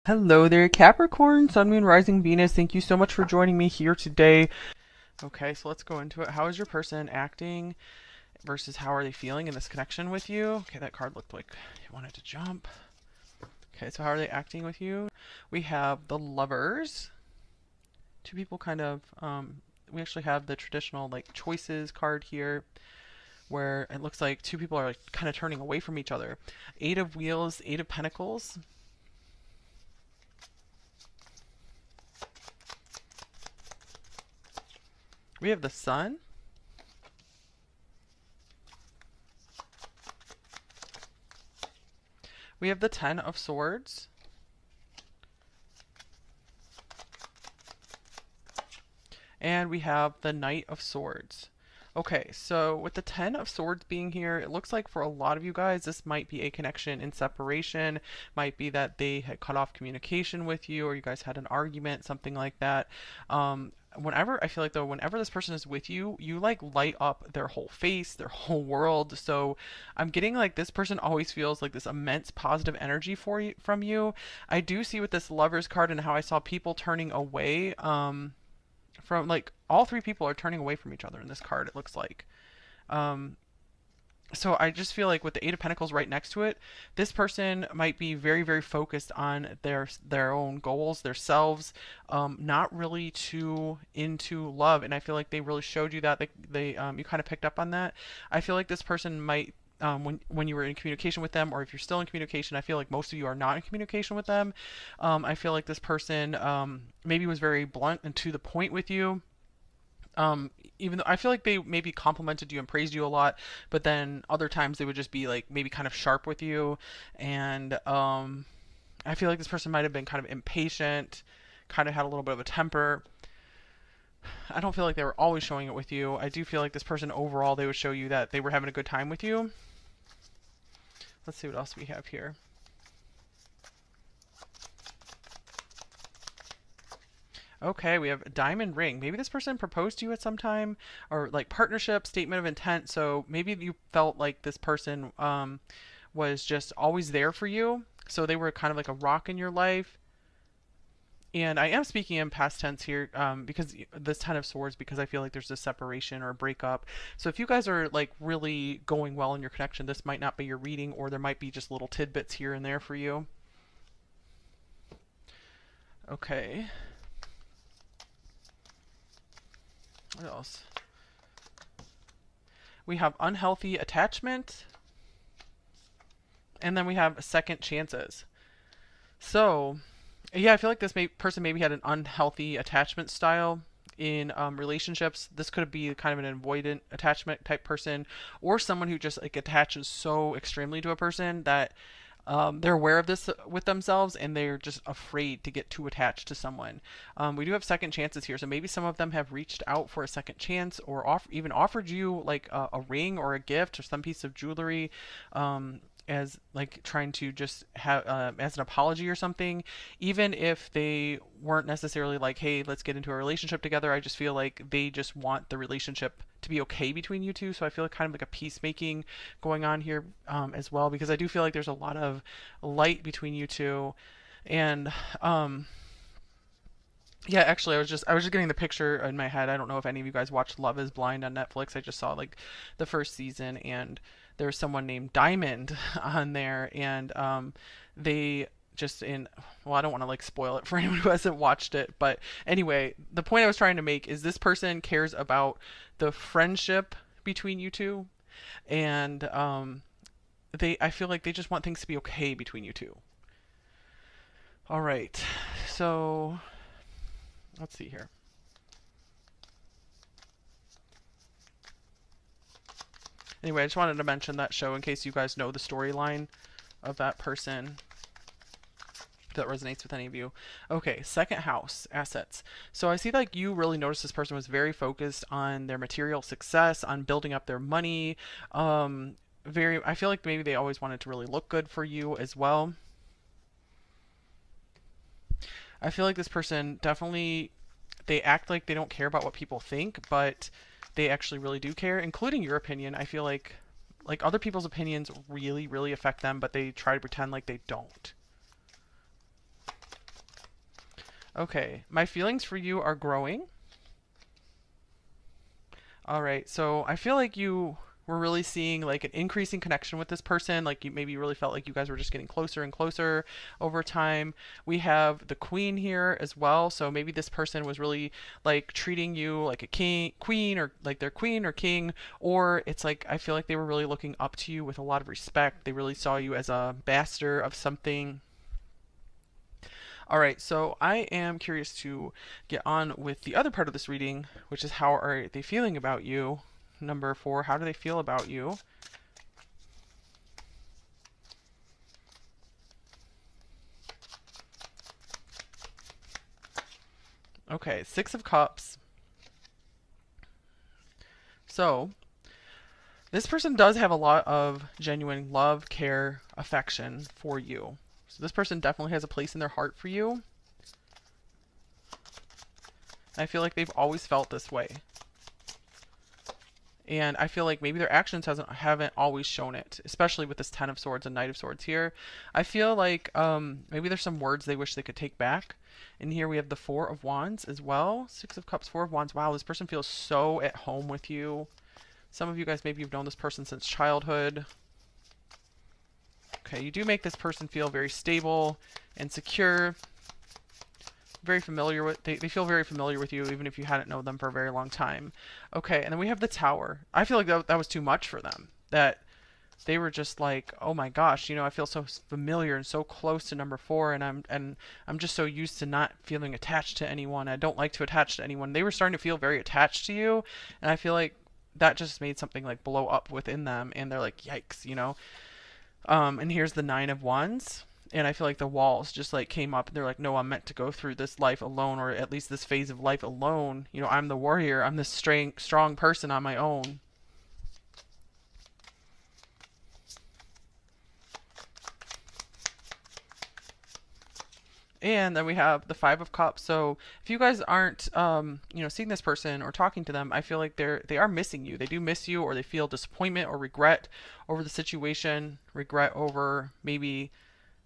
Hello there, Capricorn, Sun, Moon, Rising, Venus. Thank you so much for joining me here today. Okay, so let's go into it. How is your person acting versus how are they feeling in this connection with you? Okay, that card looked like it wanted to jump. Okay, so how are they acting with you? We have the Lovers. Two people kind of, we actually have the traditional like choices card here where it looks like two people are like kind of turning away from each other. Eight of Wheels, Eight of Pentacles. We have the Sun. We have the Ten of Swords. And we have the Knight of Swords. Okay, so with the Ten of Swords being here, it looks like for a lot of you guys, this might be a connection in separation. Might be that they had cut off communication with you, or you guys had an argument, something like that. Whenever I feel like though, whenever this person is with you, you like light up their whole face, their whole world. So I'm getting like this person always feels like this immense positive energy for you from you. I do see with this Lovers card and how I saw people turning away. From like all three people are turning away from each other in this card, it looks like. um so I just feel like with the Eight of Pentacles right next to it, this person might be very, very focused on their own goals, their selves, not really too into love. And I feel like they really showed you that they you kind of picked up on that. I feel like this person might when you were in communication with them, or if you're still in communication, I feel like most of you are not in communication with them. I feel like this person maybe was very blunt and to the point with you. um Even though I feel like they maybe complimented you and praised you a lot, but then other times they would just be like maybe kind of sharp with you. And I feel like this person might have been kind of impatient, kind of had a little bit of a temper. I don't feel like they were always showing it with you. I do feel like this person overall, they would show you that they were having a good time with you. Let's see what else we have here. Okay, we have a diamond ring. Maybe this person proposed to you at some time, or like partnership, statement of intent. So maybe you felt like this person was just always there for you. So they were kind of like a rock in your life. And I am speaking in past tense here, because this Ten of Swords, because I feel like there's a separation or a breakup. So if you guys are like really going well in your connection, this might not be your reading, or there might be just little tidbits here and there for you. Okay. What else? We have unhealthy attachment, and then we have second chances. So, yeah, I feel like this person maybe had an unhealthy attachment style in relationships. This could be kind of an avoidant attachment type person, or someone who just like attaches so extremely to a person that they're aware of this with themselves and they're just afraid to get too attached to someone. We do have second chances here, so maybe some of them have reached out for a second chance, or even offered you like a ring or a gift or some piece of jewelry, as like trying to just have as an apology or something. Even if they weren't necessarily like, hey, let's get into a relationship together, I just feel like they just want the relationship to be okay between you two. So I feel like kind of like a peacemaking going on here, as well, because I do feel like there's a lot of light between you two. And yeah, actually, I was just getting the picture in my head. I don't know if any of you guys watched Love Is Blind on Netflix. I just saw like the first season, and there's someone named Diamond on there, and they just in well, I don't want to like spoil it for anyone who hasn't watched it, but anyway, the point I was trying to make is this person cares about the friendship between you two, and they I feel like they just want things to be okay between you two. All right, so let's see here. Anyway, I just wanted to mention that show in case you guys know the storyline of that person, if that resonates with any of you. Okay, second house, assets. So I see like you really noticed this person was very focused on their material success, on building up their money. I feel like maybe they always wanted to really look good for you as well. I feel like this person definitely, they act like they don't care about what people think, but they actually really do care, including your opinion. I feel like other people's opinions really, really affect them, but they try to pretend like they don't. Okay, my feelings for you are growing. All right, so I feel like you were really seeing like an increasing connection with this person. Like you maybe really felt like you guys were just getting closer and closer over time. We have the queen here as well, so maybe this person was really like treating you like a king, queen, or like their queen or king, or it's like I feel like they were really looking up to you with a lot of respect. They really saw you as a master of something. All right, so I am curious to get on with the other part of this reading, which is how are they feeling about you? Number 4, how do they feel about you? Okay, 6 of Cups. So, this person does have a lot of genuine love, care, affection for you. So, this person definitely has a place in their heart for you. I feel like they've always felt this way. And I feel like maybe their actions haven't always shown it, especially with this Ten of Swords and Knight of Swords here. I feel like maybe there's some words they wish they could take back. And here we have the Four of Wands as well. 6 of Cups, 4 of Wands. Wow, this person feels so at home with you. Some of you guys maybe you've known this person since childhood. Okay, you do make this person feel very stable and secure. Very familiar with they feel very familiar with you even if you hadn't known them for a very long time. Okay, and then we have the Tower. I feel like that was too much for them. That they were just like, oh my gosh, I feel so familiar and so close to number 4, and I'm just so used to not feeling attached to anyone. I don't like to attach to anyone. They were starting to feel very attached to you, and I feel like that just made something like blow up within them, and they're like, yikes. And here's the Nine of Wands. And I feel like the walls just like came up and they're like, no, I'm meant to go through this life alone, or at least this phase of life alone. I'm the warrior. I'm this strong person on my own. And then we have the Five of Cups. So if you guys aren't, seeing this person or talking to them, I feel like they are missing you. They do miss you, or they feel disappointment or regret over the situation, regret over maybe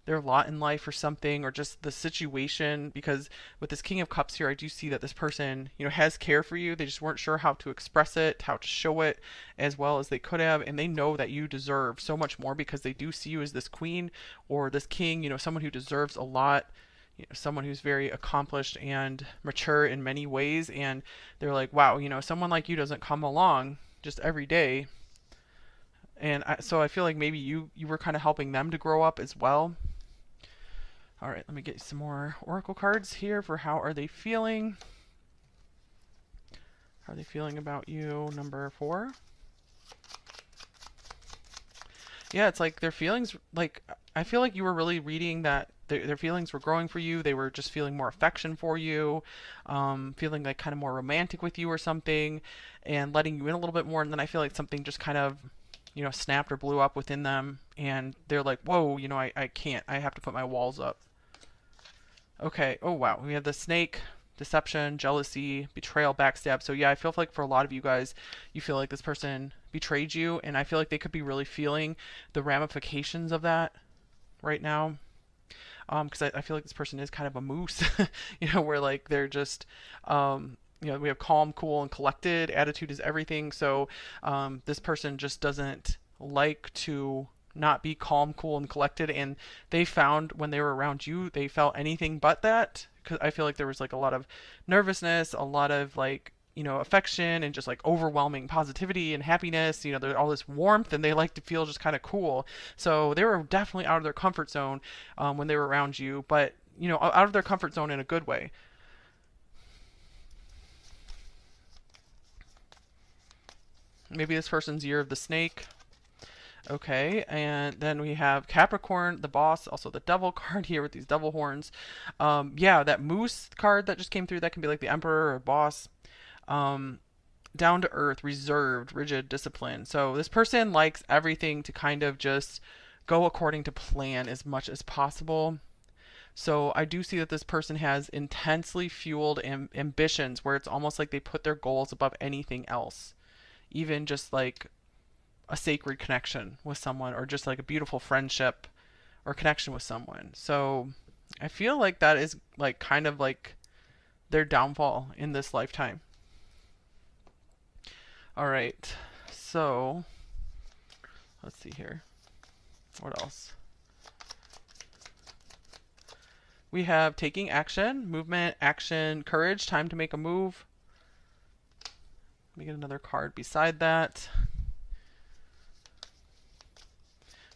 their lot in life or something, or just the situation. Because with this King of Cups here, I do see that this person, has care for you. They just weren't sure how to express it, how to show it as well as they could have, and they know that you deserve so much more because they do see you as this queen or this king, someone who deserves a lot. Someone who's very accomplished and mature in many ways, and they're like, wow, someone like you doesn't come along just every day. And so I feel like maybe you were kind of helping them to grow up as well. All right, let me get some more oracle cards here for how are they feeling. How are they feeling about you, number 4? Yeah, it's like their feelings, like I feel like you were really reading that their feelings were growing for you. They were just feeling more affection for you, feeling like kind of more romantic with you or something, and letting you in a little bit more. And then I feel like something just kind of, snapped or blew up within them, and they're like, whoa, I can't. I have to put my walls up. Okay. Oh wow. We have the Snake, deception, jealousy, betrayal, backstab. So yeah, I feel like for a lot of you guys, you feel like this person betrayed you, and I feel like they could be really feeling the ramifications of that right now. Because I feel like this person is kind of a moose, where like they're just, we have calm, cool, and collected. Attitude is everything. So this person just doesn't like to not be calm, cool, and collected. And they found when they were around you, they felt anything but that. Because I feel like there was like a lot of nervousness, a lot of like affection and just like overwhelming positivity and happiness. There's all this warmth, and they like to feel just kind of cool. So they were definitely out of their comfort zone when they were around you, but out of their comfort zone in a good way. Maybe this person's year of the snake. Okay, and then we have Capricorn, the boss, also the devil card here with these devil horns. Yeah, that moose card that just came through, that can be like the emperor or boss. Um, Down to earth, reserved, rigid, disciplined. So this person likes everything to kind of just go according to plan as much as possible. So I do see that this person has intensely fueled ambitions where it's almost like they put their goals above anything else. Even just like a sacred connection with someone, or just like a beautiful friendship or connection with someone. So I feel like that is like kind of like their downfall in this lifetime. All right. So, let's see here. What else? We have taking action, movement, action, courage, time to make a move. Let me get another card beside that.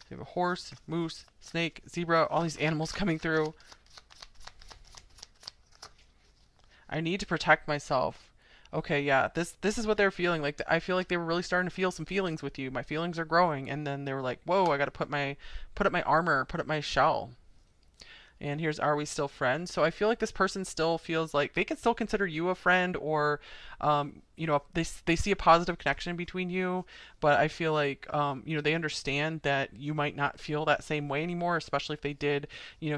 We have a horse, moose, snake, zebra, all these animals coming through. I need to protect myself. Okay, yeah, this is what they're feeling. Like I feel like they were really starting to feel some feelings with you. My feelings are growing, and then they were like, "Whoa, I got to put up my armor, put up my shell." And here's, are we still friends? So I feel like this person still feels like they can still consider you a friend, or they see a positive connection between you, but I feel like they understand that you might not feel that same way anymore, especially if they did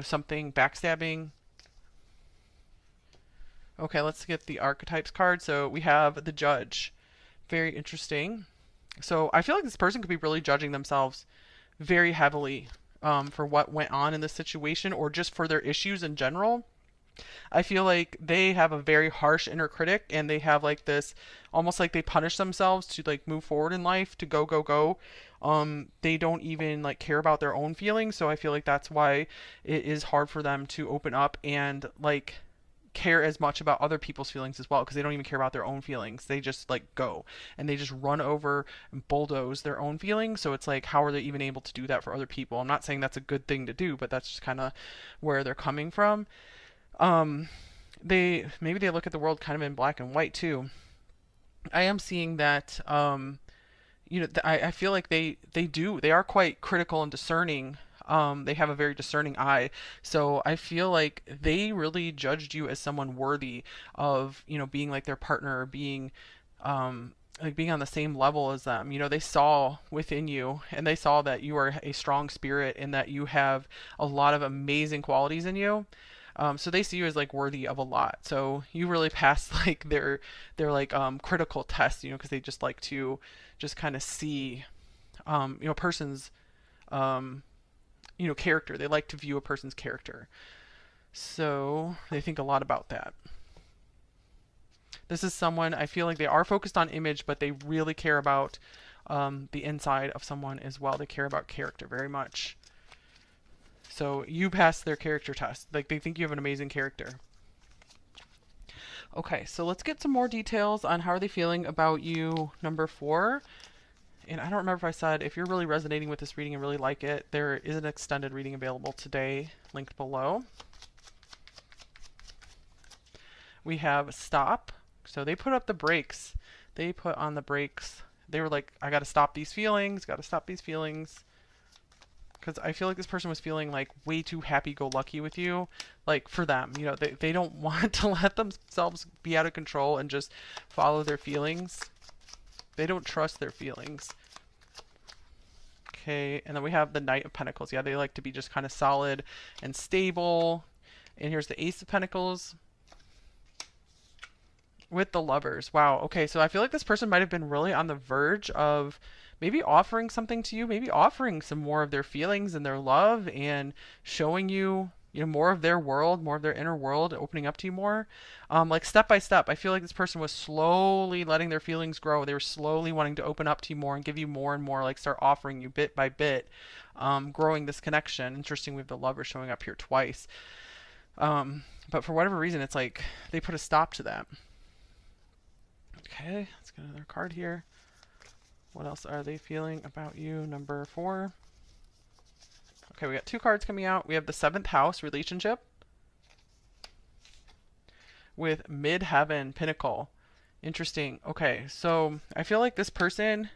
something backstabbing. Okay, let's get the archetypes card. So we have the judge. Very interesting. So I feel like this person could be really judging themselves very heavily for what went on in this situation, or just for their issues in general. I feel like they have a very harsh inner critic, and they have like this, almost like they punish themselves to like move forward in life, to go, go, go. They don't even like care about their own feelings. So I feel like that's why it is hard for them to open up and like care as much about other people's feelings as well, because they don't even care about their own feelings. They just like go and they just run over and bulldoze their own feelings. So it's like, how are they even able to do that for other people? I'm not saying that's a good thing to do, but that's just kind of where they're coming from. um they look at the world kind of in black and white too. I am seeing that I feel like they are quite critical and discerning. They have a very discerning eye. So I feel like they really judged you as someone worthy of, being like their partner, or being like being on the same level as them. They saw within you, and they saw that you are a strong spirit and that you have a lot of amazing qualities in you. So they see you as like worthy of a lot. So you really pass like their like critical test, because they just like to just kind of see a person's um, character. They like to view a person's character. So they think a lot about that. This is someone, I feel like they are focused on image, but they really care about the inside of someone as well. They care about character very much. So you pass their character test. Like, they think you have an amazing character. Okay, so let's get some more details on how are they feeling about you, number 4. And I don't remember if I said, if you're really resonating with this reading and really like it, there is an extended reading available today, linked below. We have stop. So they put up the brakes. They put on the brakes. They were like, I got to stop these feelings, got to stop these feelings. Because I feel like this person was feeling like way too happy-go-lucky with you. Like, for them, they don't want to let themselves be out of control and just follow their feelings. They don't trust their feelings. Okay, and then we have the Knight of Pentacles. Yeah, they like to be just kind of solid and stable. And here's the Ace of Pentacles with the Lovers. Wow, okay, so I feel like this person might have been really on the verge of maybe offering something to you, maybe offering some more of their feelings and their love, and showing you, more of their world, more of their inner world, opening up to you more. Like step by step, I feel like this person was slowly letting their feelings grow. They were slowly wanting to open up to you more and give you more and more, like start offering you bit by bit, growing this connection. Interesting, we have the Lover showing up here twice. But for whatever reason, it's like they put a stop to that. Okay, let's get another card here. What else are they feeling about you, number 4? Okay, we got 2 cards coming out. We have the 7th house, relationship, with midheaven, pinnacle. Interesting. Okay, so I feel like this person,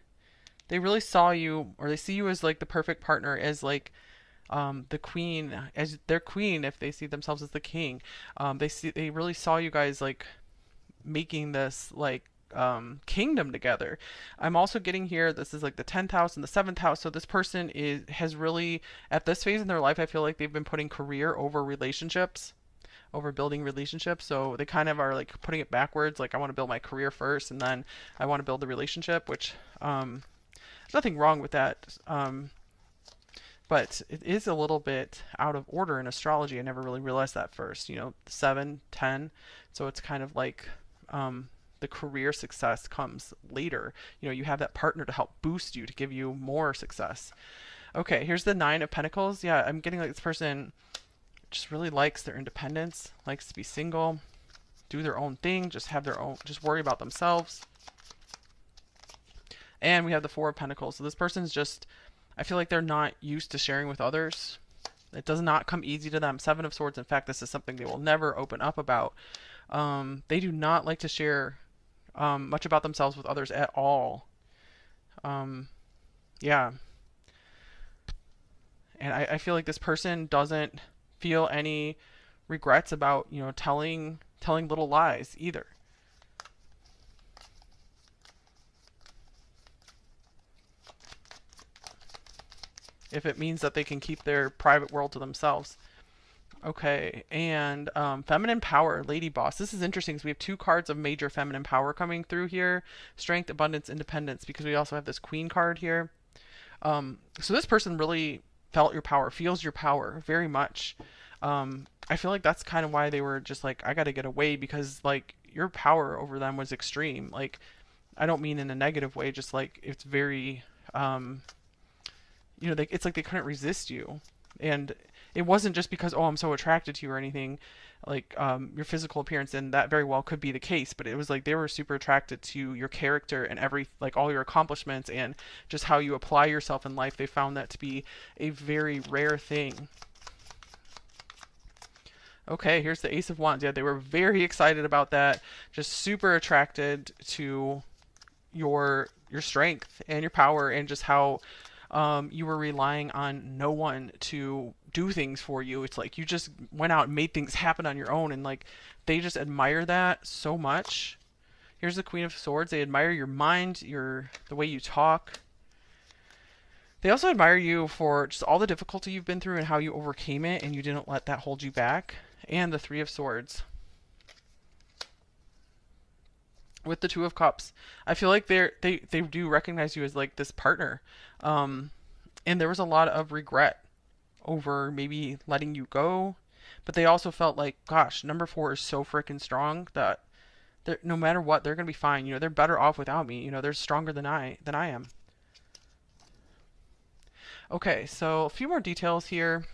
they really saw you, or they see you as like the perfect partner, as like the queen, as their queen if they see themselves as the king. They really saw you guys like making this like kingdom together. I'm also getting here, this is like the 10th house and the 7th house. So this person has really, at this phase in their life, I feel like they've been putting career over relationships, over building relationships. So they kind of are like putting it backwards. Like, I want to build my career first, and then I want to build the relationship, which there's nothing wrong with that. but it is a little bit out of order in astrology. I never really realized that first. 7, 10. So it's kind of like the career success comes later. You have that partner to help boost you, to give you more success. Okay, here's the Nine of Pentacles. Yeah, I'm getting like this person just really likes their independence, likes to be single, do their own thing, just have their own, just worry about themselves. And we have the Four of Pentacles. So this person's just, I feel like they're not used to sharing with others. It does not come easy to them. Seven of Swords. In fact, this is something they will never open up about. They do not like to share much about themselves with others at all. Yeah. And I feel like this person doesn't feel any regrets about, telling little lies either. If it means that they can keep their private world to themselves. Okay, and feminine power, lady boss. This is interesting because we have two cards of major feminine power coming through here. Strength, abundance, independence, because we also have this queen card here. So this person really felt your power, feels your power very much. I feel like that's kind of why they were just like, I got to get away, because like your power over them was extreme. Like, I don't mean in a negative way, just like it's very, it's like they couldn't resist you. And it wasn't just because, oh, I'm so attracted to you or anything, like your physical appearance, and that very well could be the case, but it was like they were super attracted to your character and like all your accomplishments and just how you apply yourself in life. They found that to be a very rare thing. Okay, here's the Ace of Wands. Yeah, they were very excited about that, just super attracted to your strength and your power, and just how you were relying on no one to do things for you. It's like you just went out and made things happen on your own, and like they just admire that so much. Here's the Queen of Swords. They admire your mind, the way you talk. They also admire you for just all the difficulty you've been through and how you overcame it, and you didn't let that hold you back. And the Three of Swords. With the Two of Cups, I feel like they do recognize you as like this partner, and there was a lot of regret over maybe letting you go, but they also felt like, gosh, number 4 is so freaking strong that no matter what, they're gonna be fine. They're better off without me. They're stronger than I am. Okay, so a few more details here.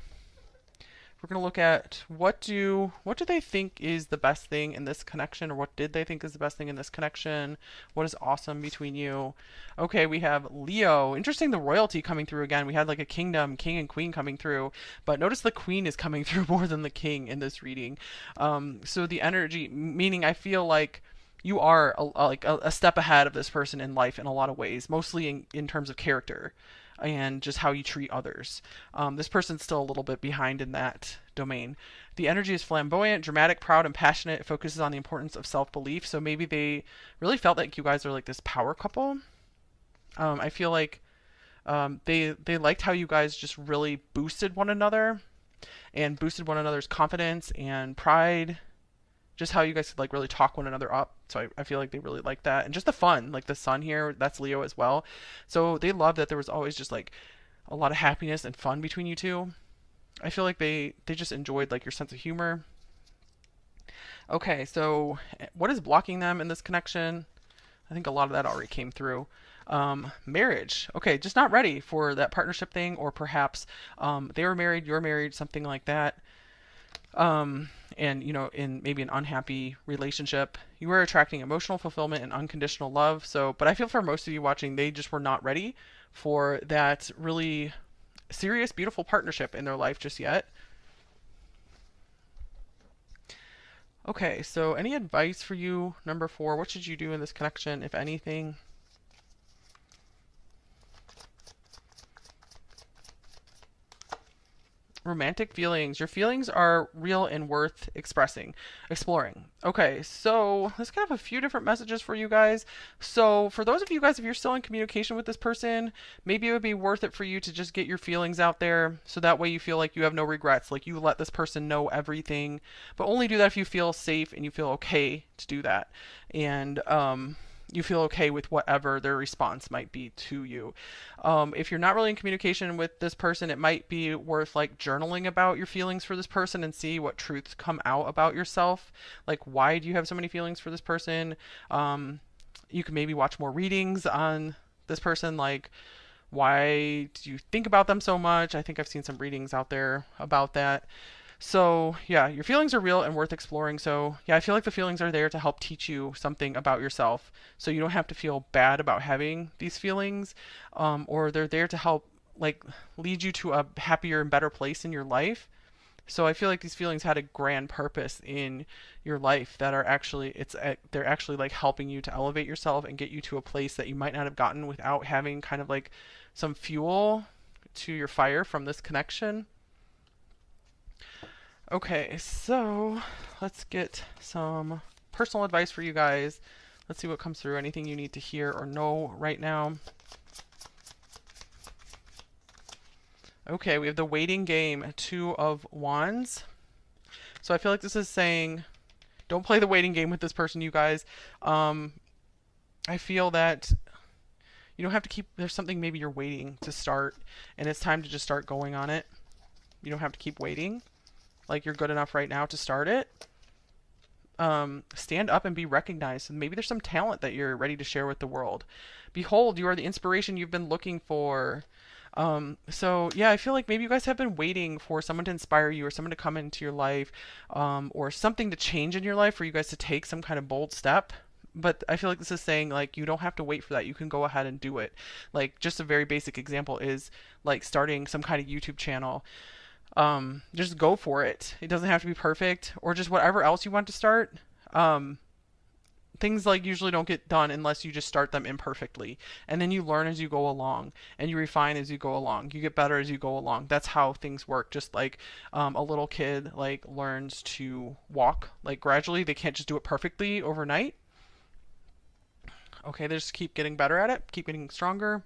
We're going to look at what do they think is the best thing in this connection, or what did they think is the best thing in this connection? What is awesome between you? Okay, we have Leo. Interesting, the royalty coming through again. We had like a kingdom, king and queen coming through, but notice the queen is coming through more than the king in this reading. So the energy, meaning I feel like you are a step ahead of this person in life in a lot of ways, mostly in terms of character and just how you treat others. This person's still a little bit behind in that domain. The energy is flamboyant, dramatic, proud, and passionate. It focuses on the importance of self-belief. So maybe they really felt like you guys are like this power couple. I feel like they liked how you guys just really boosted one another and boosted one another's confidence and pride. Just how you guys could like really talk one another up. So I feel like they really like that. And just the fun, like the sun here, that's Leo as well. So they love that there was always just like a lot of happiness and fun between you two. I feel like they just enjoyed like your sense of humor. Okay, so what is blocking them in this connection? I think a lot of that already came through. Marriage. Okay, just not ready for that partnership thing, or perhaps they were married, you're married, something like that. And in maybe an unhappy relationship, you were attracting emotional fulfillment and unconditional love. So, but I feel for most of you watching, they just were not ready for that really serious, beautiful partnership in their life just yet. Okay, so any advice for you, number 4? What should you do in this connection, if anything? Romantic feelings. Your feelings are real and worth exploring. Okay, so let's kind of have a few different messages for you guys. So for those of you guys, if you're still in communication with this person, maybe it would be worth it for you to just get your feelings out there, so that way you feel like you have no regrets, like you let this person know everything, but only do that if you feel safe and you feel okay to do that. And you feel okay with whatever their response might be to you. If you're not really in communication with this person, it might be worth like journaling about your feelings for this person and see what truths come out about yourself. Like, why do you have so many feelings for this person? You can maybe watch more readings on this person, like why do you think about them so much? I think I've seen some readings out there about that. So, yeah, your feelings are real and worth exploring. So, yeah, I feel like the feelings are there to help teach you something about yourself. So, you don't have to feel bad about having these feelings, or they're there to help, like, lead you to a happier and better place in your life. So, I feel like these feelings had a grand purpose in your life that are actually, they're actually like helping you to elevate yourself and get you to a place that you might not have gotten without having kind of like some fuel to your fire from this connection. Okay, so let's get some personal advice for you guys. Let's see what comes through. Anything you need to hear or know right now. Okay, we have the waiting game, Two of Wands. So I feel like this is saying, don't play the waiting game with this person, you guys. I feel that you don't have to keep, there's something maybe you're waiting to start, and it's time to just start going on it. You don't have to keep waiting. Like, you're good enough right now to start it. Stand up and be recognized. And maybe there's some talent that you're ready to share with the world. Behold, you are the inspiration you've been looking for. So yeah, I feel like maybe you guys have been waiting for someone to inspire you or someone to come into your life, or something to change in your life for you guys to take some kind of bold step. But I feel like this is saying like you don't have to wait for that. You can go ahead and do it. Like, just a very basic example is like starting some kind of YouTube channel. Just go for it. It doesn't have to be perfect, or just whatever else you want to start. Um, Things like usually don't get done unless you just start them imperfectly, and then you learn as you go along and you refine as you go along. You get better as you go along. That's how things work. Just like a little kid like learns to walk like gradually. They can't just do it perfectly overnight. Okay, they just keep getting better at it, keep getting stronger,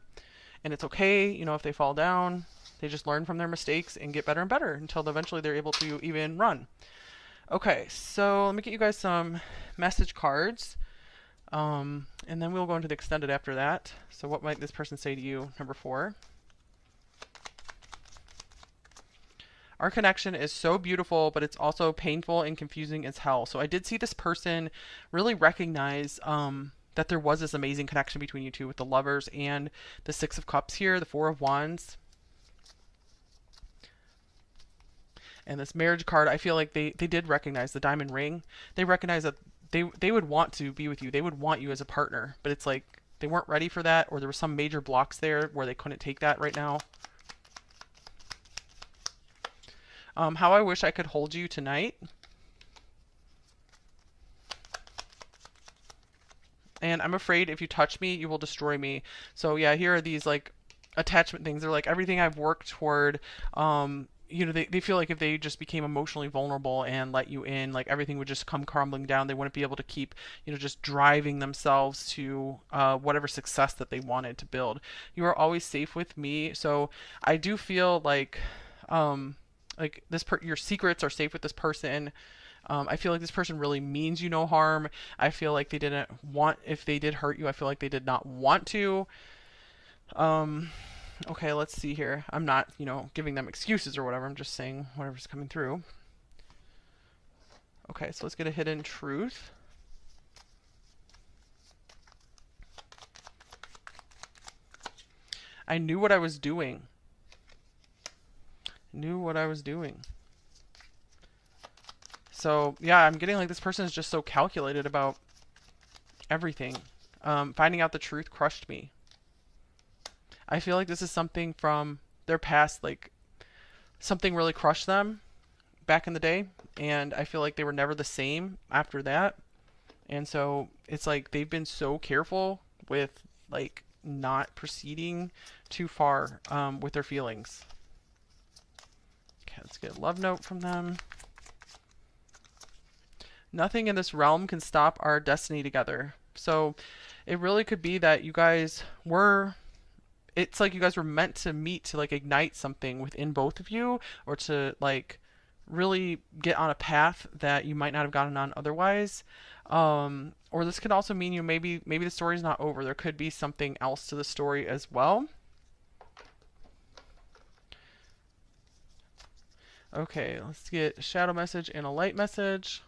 and it's okay, if they fall down. They just learn from their mistakes and get better and better until eventually they're able to even run. Okay, so let me get you guys some message cards. And then we'll go into the extended after that. So what might this person say to you? Number 4. Our connection is so beautiful, but it's also painful and confusing as hell. So I did see this person really recognize that there was this amazing connection between you two with the Lovers and the Six of Cups here, the Four of Wands. And this marriage card, I feel like they did recognize the diamond ring. They recognize that they would want to be with you. They would want you as a partner. But it's like they weren't ready for that, or there were some major blocks there where they couldn't take that right now. How I wish I could hold you tonight. And I'm afraid if you touch me, you will destroy me. So yeah, here are these like attachment things. They're like everything I've worked toward. They feel like if they just became emotionally vulnerable and let you in, like everything would just come crumbling down. They wouldn't be able to keep, just driving themselves to whatever success that they wanted to build. You are always safe with me. So I do feel like your secrets are safe with this person. I feel like this person really means you no harm. I feel like they didn't want, if they did hurt you, I feel like they did not want to. Okay, let's see here. I'm not, giving them excuses or whatever. I'm just saying whatever's coming through. Okay, so let's get a hidden truth. I knew what I was doing. Knew what I was doing. So, yeah, I'm getting like this person is just so calculated about everything. Finding out the truth crushed me. I feel like this is something from their past, like something really crushed them back in the day, and I feel like they were never the same after that. And so it's like they've been so careful with like not proceeding too far with their feelings. Okay, let's get a love note from them. Nothing in this realm can stop our destiny together. So it really could be that you guys were, it's like you guys were meant to meet to like ignite something within both of you, or to like really get on a path that you might not have gotten on otherwise. Or this could also mean maybe the story's not over. There could be something else to the story as well. Okay, let's get a shadow message and a light message.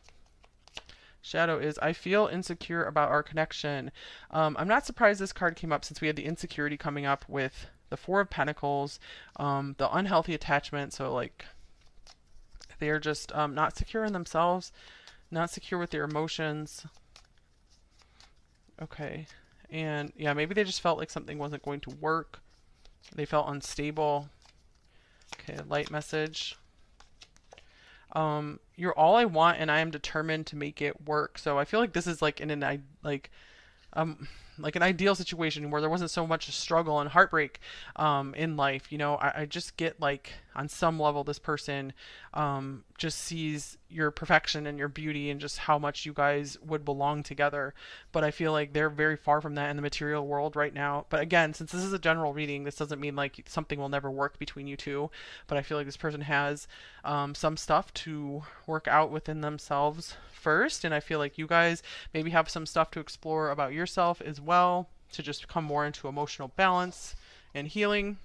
Shadow is, I feel insecure about our connection. I'm not surprised this card came up since we had the insecurity coming up with the Four of Pentacles, the unhealthy attachment. So, like, they're just not secure in themselves, not secure with their emotions. Okay. And yeah, maybe they just felt like something wasn't going to work. They felt unstable. Okay, light message. You're all I want and I am determined to make it work. So I feel like this is like um like an ideal situation where there wasn't so much struggle and heartbreak in life. You know, I just get like on some level this person just sees your perfection and your beauty and just how much you guys would belong together. But I feel like they're very far from that in the material world right now. But again, since this is a general reading, this doesn't mean like something will never work between you two. But I feel like this person has some stuff to work out within themselves first. And I feel like you guys maybe have some stuff to explore about yourself as well to just come more into emotional balance and healing.